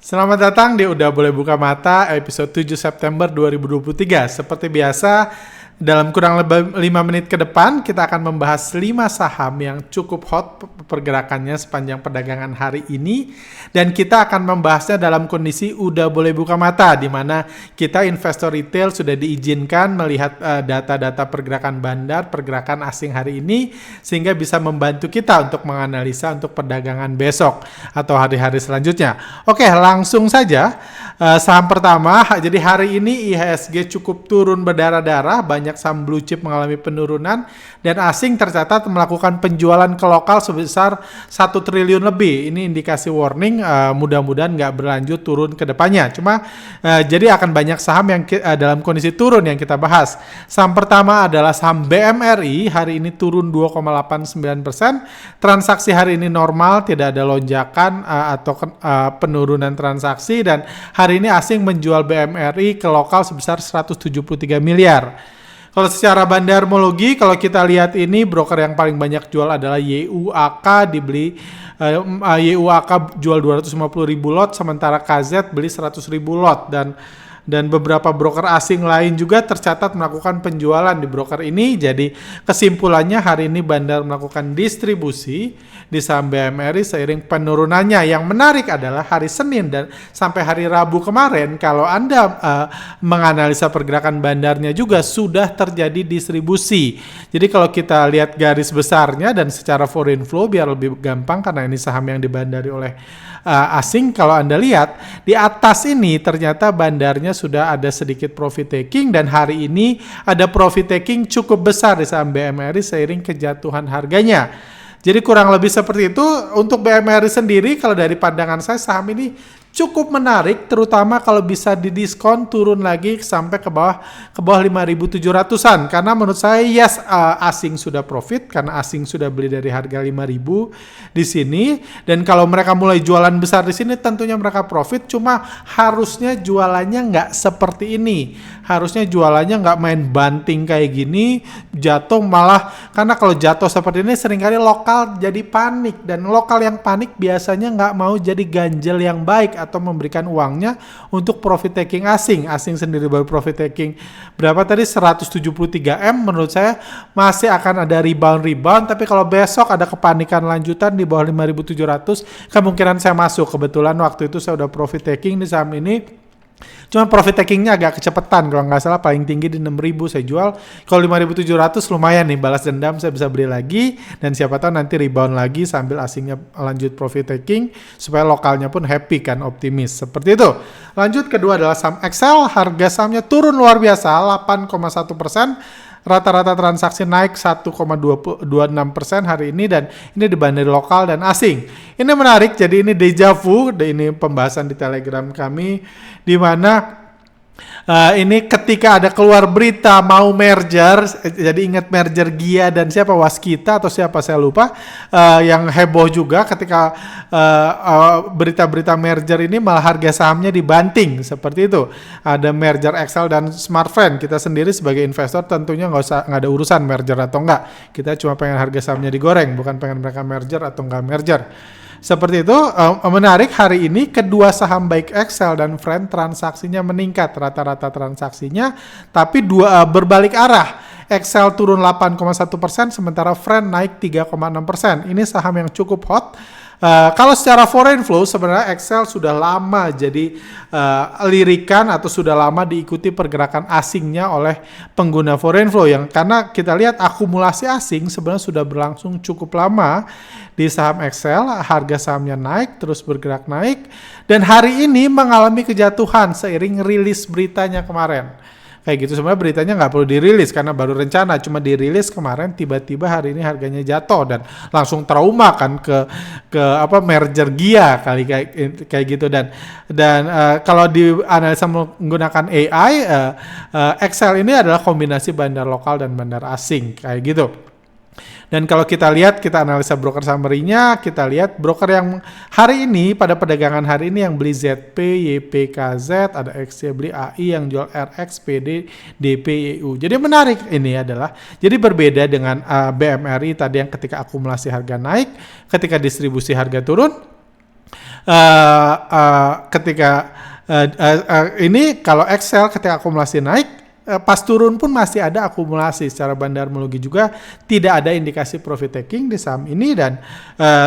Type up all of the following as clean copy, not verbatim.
Selamat datang di Udah Boleh Buka Mata episode 7 September 2023. Seperti biasa, dalam kurang lebih 5 menit ke depan kita akan membahas 5 saham yang cukup hot pergerakannya sepanjang perdagangan hari ini, dan kita akan membahasnya dalam kondisi udah boleh buka mata, di mana kita investor retail sudah diizinkan melihat data-data pergerakan bandar, pergerakan asing hari ini, sehingga bisa membantu kita untuk menganalisa untuk perdagangan besok atau hari-hari selanjutnya. Oke, langsung saja. Saham pertama, jadi hari ini IHSG cukup turun berdarah-darah, banyak saham blue chip mengalami penurunan, dan asing tercatat melakukan penjualan ke lokal sebesar 1 triliun lebih. Ini indikasi warning, mudah-mudahan nggak berlanjut turun ke depannya. Cuma jadi akan banyak saham yang dalam kondisi turun yang kita bahas. Saham pertama adalah saham BMRI, hari ini turun 2,89%. Transaksi hari ini normal, tidak ada lonjakan atau penurunan transaksi, dan hari ini asing menjual BMRI ke lokal sebesar 173 miliar. Kalau secara bandarmologi, kalau kita lihat ini broker yang paling banyak jual adalah YUAK, dibeli YUAK jual 250.000 lot, sementara KZ beli 100.000 lot, dan beberapa broker asing lain juga tercatat melakukan penjualan di broker ini. Jadi kesimpulannya hari ini bandar melakukan distribusi di saham BMRI seiring penurunannya. Yang menarik adalah hari Senin dan sampai hari Rabu kemarin, kalau Anda menganalisa pergerakan bandarnya juga sudah terjadi distribusi. Jadi kalau kita lihat garis besarnya dan secara foreign flow biar lebih gampang, karena ini saham yang dibandari oleh asing, kalau Anda lihat di atas ini ternyata bandarnya sudah ada sedikit profit taking, dan hari ini ada profit taking cukup besar di saham BMRI seiring kejatuhan harganya. Jadi kurang lebih seperti itu. Untuk BMRI sendiri, kalau dari pandangan saya saham ini cukup menarik, terutama kalau bisa didiskon turun lagi sampai ke bawah 5.700-an. Karena menurut saya asing sudah profit, karena asing sudah beli dari harga 5.000 di sini, dan kalau mereka mulai jualan besar di sini tentunya mereka profit. Cuma harusnya jualannya nggak seperti ini. Harusnya jualannya nggak main banting kayak gini, jatuh malah, karena kalau jatuh seperti ini seringkali lokal jadi panik, dan lokal yang panik biasanya nggak mau jadi ganjel yang baik atau memberikan uangnya untuk profit taking asing. Asing sendiri baru profit taking berapa tadi, 173M. Menurut saya masih akan ada rebound, tapi kalau besok ada kepanikan lanjutan di bawah 5.700, kemungkinan saya masuk. Kebetulan waktu itu saya udah profit taking di saham ini. Cuma profit takingnya agak kecepatan, kalau nggak salah paling tinggi di 6.000 saya jual. Kalau 5.700 lumayan nih, balas dendam, saya bisa beli lagi, dan siapa tahu nanti rebound lagi sambil asingnya lanjut profit taking supaya lokalnya pun happy kan, optimis seperti itu. Lanjut, kedua adalah saham Excel, harga sahamnya turun luar biasa 8,1%. Rata-rata transaksi naik 1,26% hari ini, dan ini dibanding lokal dan asing. Ini menarik, jadi ini deja vu, ini pembahasan di Telegram kami, di mana ini ketika ada keluar berita mau merger, jadi ingat merger Gia dan siapa, Waskita atau siapa saya lupa, yang heboh juga ketika berita-berita merger ini malah harga sahamnya dibanting seperti itu. Ada merger Excel dan Smartfren. Kita sendiri sebagai investor tentunya nggak ada urusan merger atau enggak. Kita cuma pengen harga sahamnya digoreng, bukan pengen mereka merger atau enggak merger. Seperti itu. Menarik hari ini kedua saham baik Excel dan Fren transaksinya meningkat, rata-rata transaksinya, tapi berbalik arah. Excel turun 8,1%, sementara Fren naik 3,6%. Ini saham yang cukup hot. Kalau secara foreign flow sebenarnya Excel sudah lama jadi lirikan atau sudah lama diikuti pergerakan asingnya oleh pengguna foreign flow, yang karena kita lihat akumulasi asing sebenarnya sudah berlangsung cukup lama di saham Excel. Harga sahamnya naik, terus bergerak naik, dan hari ini mengalami kejatuhan seiring rilis beritanya kemarin. Kayak gitu, sebenarnya beritanya nggak perlu dirilis karena baru rencana, cuma dirilis kemarin, tiba-tiba hari ini harganya jatuh, dan langsung trauma kan ke merger Gia kali kayak gitu. Dan kalau dianalisa menggunakan AI, Excel ini adalah kombinasi bandar lokal dan bandar asing kayak gitu. Dan kalau kita lihat, kita analisa broker summary-nya, kita lihat broker yang hari ini, pada perdagangan hari ini yang beli ZP, YPKZ, ada XC beli AI, yang jual RX, PD, DP, EU. Jadi menarik ini adalah, jadi berbeda dengan BMRI tadi yang ketika akumulasi harga naik, ketika distribusi harga turun. Ketika ini kalau Excel ketika akumulasi naik, pas turun pun masih ada akumulasi. Secara bandarmologi juga tidak ada indikasi profit taking di saham ini, dan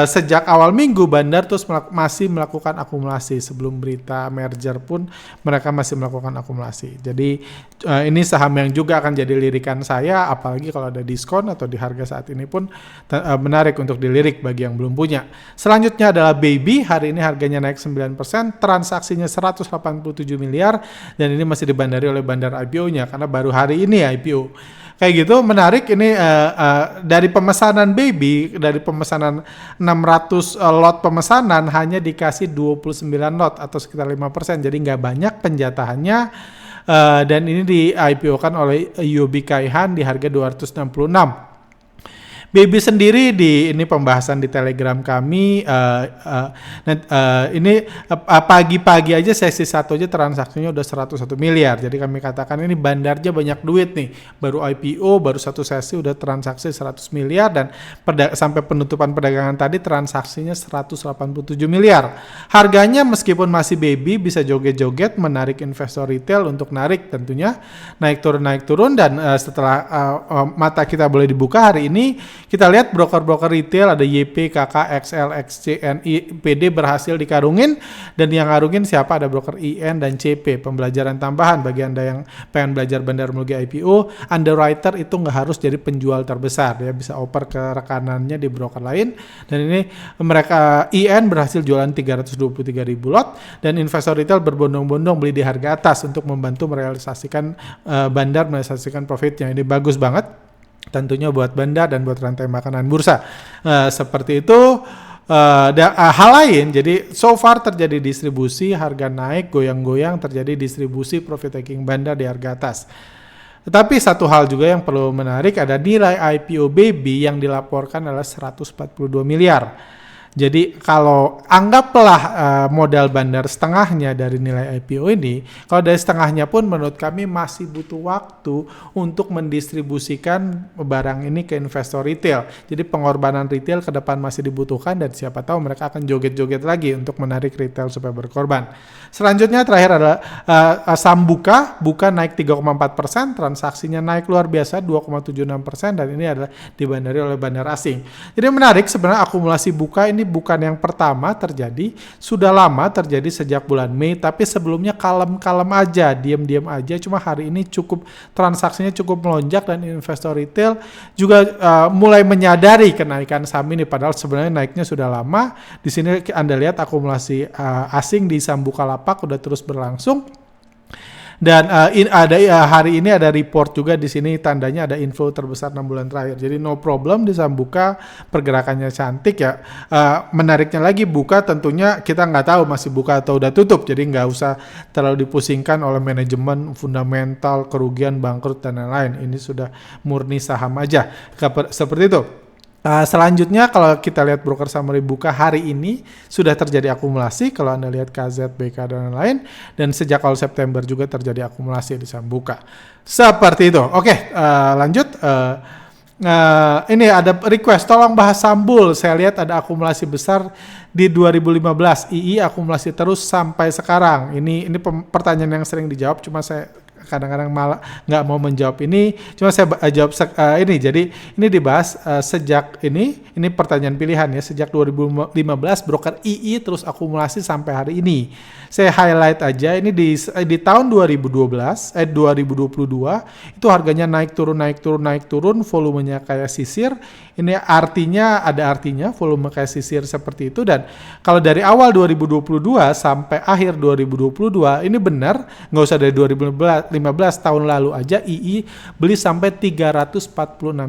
sejak awal minggu Bandar terus masih melakukan akumulasi. Sebelum berita merger pun mereka masih melakukan akumulasi. Jadi ini saham yang juga akan jadi lirikan saya, apalagi kalau ada diskon atau di harga saat ini pun menarik untuk dilirik bagi yang belum punya. Selanjutnya adalah Baby. Hari ini harganya naik 9%, transaksinya 187 miliar, dan ini masih dibandari oleh Bandar IPO-nya karena baru hari ini IPO. Kayak gitu, menarik ini dari pemesanan Baby, dari pemesanan 600 lot pemesanan hanya dikasih 29 lot atau sekitar 5%, jadi nggak banyak penjatahannya. Dan ini di IPO-kan oleh UOB Kay Han di harga 266. Baby sendiri ini pembahasan di Telegram kami. Ini pagi-pagi aja sesi 1 aja transaksinya udah 101 miliar. Jadi kami katakan ini Bandarnya banyak duit nih. Baru IPO, baru satu sesi udah transaksi 100 miliar, dan sampai penutupan perdagangan tadi transaksinya 187 miliar. Harganya meskipun masih Baby bisa joget-joget, menarik investor retail untuk narik tentunya. Naik turun, dan setelah mata kita boleh dibuka hari ini, kita lihat broker-broker retail ada YP, KK, XL, XC, NI, PD berhasil dikarungin, dan yang ngarungin siapa? Ada broker IN dan CP. Pembelajaran tambahan bagi Anda yang pengen belajar bandarmologi IPO, underwriter itu nggak harus jadi penjual terbesar, dia bisa oper ke rekanannya di broker lain. Dan ini mereka IN berhasil jualan 323.000 lot, dan investor retail berbondong-bondong beli di harga atas untuk membantu merealisasikan Bandar merealisasikan profitnya. Ini bagus banget tentunya buat Bandar dan buat rantai makanan bursa. Seperti itu. Hal lain, jadi so far terjadi distribusi, harga naik, goyang-goyang, terjadi distribusi profit taking Bandar di harga atas. Tetapi satu hal juga yang perlu menarik, ada nilai IPO Baby yang dilaporkan adalah 142 miliar. Jadi kalau anggaplah modal Bandar setengahnya dari nilai IPO ini, kalau dari setengahnya pun menurut kami masih butuh waktu untuk mendistribusikan barang ini ke investor retail. Jadi pengorbanan retail ke depan masih dibutuhkan, dan siapa tahu mereka akan joget-joget lagi untuk menarik retail supaya berkorban. Selanjutnya terakhir adalah saham Buka naik 3,4%, transaksinya naik luar biasa 2,76%, dan ini adalah dibandari oleh Bandar asing. Jadi menarik sebenarnya akumulasi Buka ini bukan yang pertama terjadi, sudah lama terjadi sejak bulan Mei, tapi sebelumnya kalem-kalem aja, diam-diam aja. Cuma hari ini transaksinya cukup melonjak, dan investor retail juga mulai menyadari kenaikan saham ini, padahal sebenarnya naiknya sudah lama. Di sini Anda lihat akumulasi asing di saham Bukalapak udah terus berlangsung. Dan hari ini ada report juga di sini, tandanya ada inflow terbesar 6 bulan terakhir. Jadi no problem di saham Buka, pergerakannya cantik ya. Menariknya lagi Buka tentunya kita nggak tahu masih buka atau udah tutup, jadi nggak usah terlalu dipusingkan oleh manajemen, fundamental, kerugian, bangkrut dan lain-lain. Ini sudah murni saham aja, seperti itu. Selanjutnya kalau kita lihat broker summary Buka hari ini sudah terjadi akumulasi, kalau Anda lihat KZ, BK dan lain-lain, dan sejak awal September juga terjadi akumulasi di saham Buka. Seperti itu. Oke, lanjut. Ini ada request, tolong bahas Sambul. Saya lihat ada akumulasi besar di 2015, II akumulasi terus sampai sekarang. Ini pertanyaan yang sering dijawab, cuma saya kadang-kadang malah nggak mau menjawab ini, cuma saya jawab ini. Jadi ini dibahas sejak ini pertanyaan pilihan ya, sejak 2015 broker II terus akumulasi sampai hari ini. Saya highlight aja ini di tahun 2022 itu harganya naik turun, volumenya kayak sisir. Ini artinya volume kayak sisir seperti itu, dan kalau dari awal 2022 sampai akhir 2022 ini benar, nggak usah dari 2015 tahun lalu aja II beli sampai 346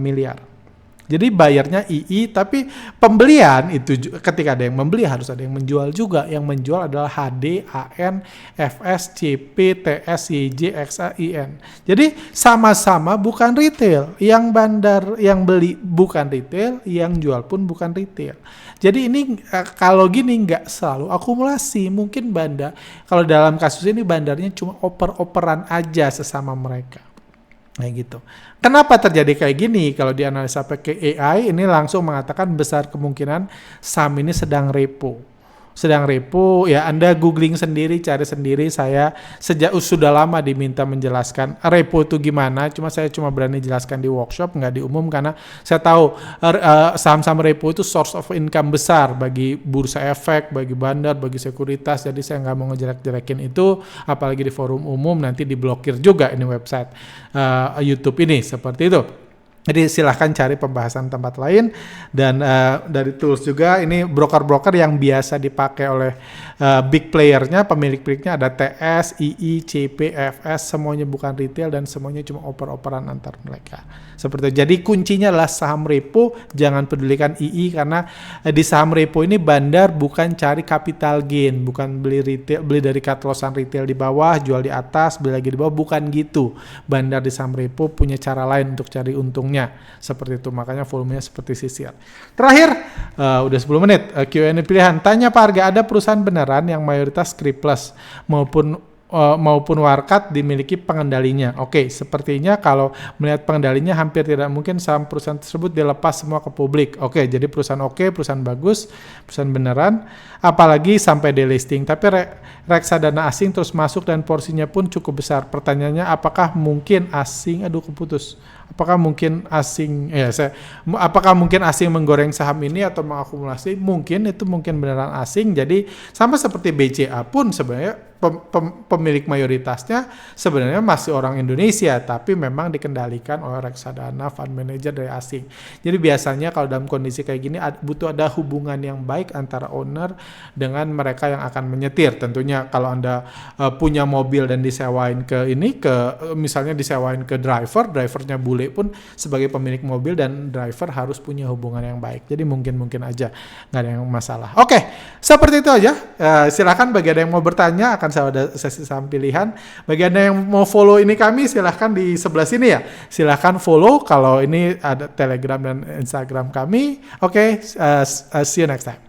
miliar. Jadi bayarnya II, tapi pembelian itu ketika ada yang membeli harus ada yang menjual juga. Yang menjual adalah HD, AN, FS, CP, TS, YJ, XA, IN. Jadi sama-sama bukan retail. Yang Bandar yang beli bukan retail, yang jual pun bukan retail. Jadi ini kalau gini nggak selalu akumulasi. Mungkin Bandar, kalau dalam kasus ini Bandarnya cuma oper-operan aja sesama mereka. Kayak gitu. Kenapa terjadi kayak gini? Kalau dianalisa pakai AI, ini langsung mengatakan besar kemungkinan saham ini sedang repo. sedang repo, ya Anda googling sendiri, cari sendiri. Saya sudah lama diminta menjelaskan repo itu gimana, saya cuma berani jelaskan di workshop, nggak di umum, karena saya tahu saham-saham repo itu source of income besar bagi bursa efek, bagi bandar, bagi sekuritas, jadi saya nggak mau ngejelek-jelekin itu, apalagi di forum umum, nanti diblokir juga ini website YouTube ini, seperti itu. Jadi silahkan cari pembahasan tempat lain, dan dari tools juga ini broker-broker yang biasa dipakai oleh big playernya, pemilik-pemiliknya ada TS, II, CP, FS, semuanya bukan retail dan semuanya cuma oper-operan antar mereka. Seperti itu. Jadi kuncinya adalah saham repo, jangan pedulikan II, karena di saham repo ini bandar bukan cari capital gain, bukan beli retail, beli dari cut lossan retail di bawah, jual di atas, beli lagi di bawah, bukan gitu. Bandar di saham repo punya cara lain untuk cari untungnya. Seperti itu, makanya volumenya seperti sisir. Terakhir, udah 10 menit, Q&A pilihan. Tanya Pak Arga, ada perusahaan beneran yang mayoritas Scriptless maupun Warkat dimiliki pengendalinya? Oke, sepertinya kalau melihat pengendalinya hampir tidak mungkin saham perusahaan tersebut dilepas semua ke publik. Oke, jadi perusahaan perusahaan bagus, perusahaan beneran, apalagi sampai delisting. Tapi reksadana asing terus masuk dan porsinya pun cukup besar. Pertanyaannya, apakah mungkin asing apakah mungkin asing menggoreng saham ini atau mengakumulasi? Mungkin beneran asing. Jadi sama seperti BCA pun sebenarnya pemilik mayoritasnya sebenarnya masih orang Indonesia, tapi memang dikendalikan oleh reksadana fund manager dari asing. Jadi biasanya kalau dalam kondisi kayak gini butuh ada hubungan yang baik antara owner dengan mereka yang akan menyetir. Tentunya kalau Anda punya mobil dan disewain misalnya disewain ke drivernya bule pun sebagai pemilik mobil dan driver harus punya hubungan yang baik. Jadi mungkin aja nggak ada yang masalah. Oke, seperti itu aja. Silakan bagi ada yang mau bertanya, akan saya ada sesi saham pilihan. Bagi Anda yang mau follow ini kami, silahkan di sebelah sini ya. Silahkan follow, kalau ini ada Telegram dan Instagram kami. Oke, see you next time.